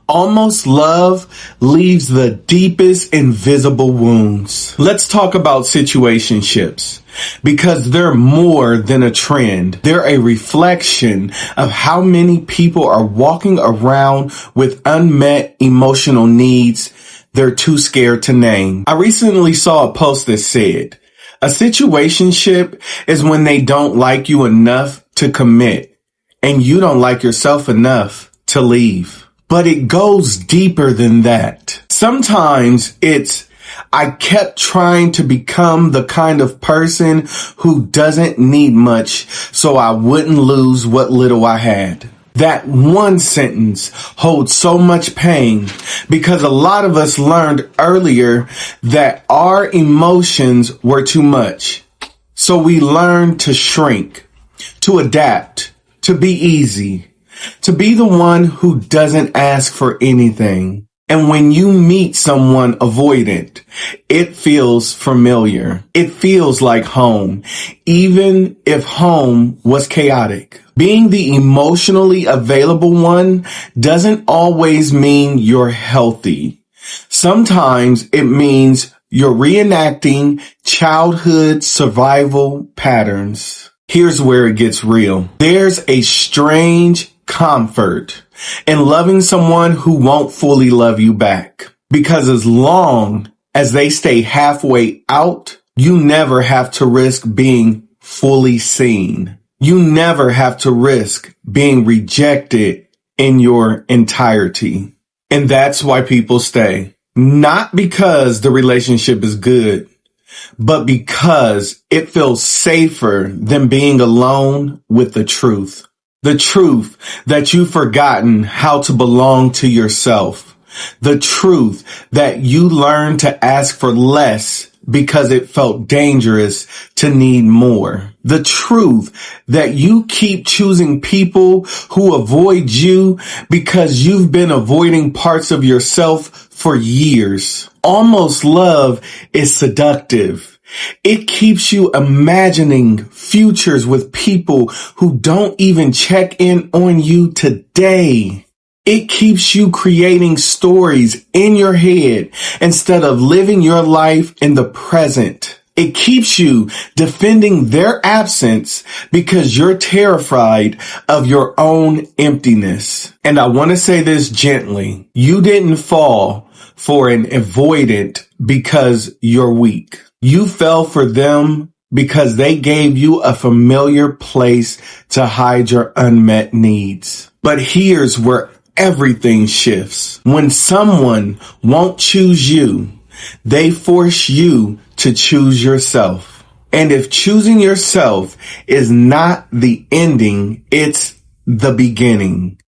Almost love leaves the deepest invisible wounds. Let's talk about situationships, because they're more than a trend. They're a reflection of how many people are walking around with unmet emotional needs they're too scared to name. I recently saw a post that said, a situationship is when they don't like you enough to commit, and you don't like yourself enough to leave. But it goes deeper than that. Sometimes it's, I kept trying to become the kind of person who doesn't need much so I wouldn't lose what little I had. That one sentence holds so much pain because a lot of us learned earlier that our emotions were too much. So we learned to shrink, to adapt, to be easy, to be the one who doesn't ask for anything. And when you meet someone avoidant, it feels familiar. It feels like home, even if home was chaotic. Being the emotionally available one doesn't always mean you're healthy. Sometimes it means you're reenacting childhood survival patterns. Here's where it gets real. There's a strange comfort in loving someone who won't fully love you back. Because as long as they stay halfway out, you never have to risk being fully seen. You never have to risk being rejected in your entirety. And that's why people stay. Not because the relationship is good, but because it feels safer than being alone with the truth. The truth that you've forgotten how to belong to yourself. The truth that you learned to ask for less because it felt dangerous to need more. The truth that you keep choosing people who avoid you because you've been avoiding parts of yourself for years. Almost love is seductive. It keeps you imagining futures with people who don't even check in on you today. It keeps you creating stories in your head instead of living your life in the present. It keeps you defending their absence because you're terrified of your own emptiness. And I want to say this gently. You didn't fall for an avoidant because you're weak. You fell for them because they gave you a familiar place to hide your unmet needs. But here's where everything shifts. When someone won't choose you, they force you to choose yourself. And if choosing yourself is not the ending, it's the beginning.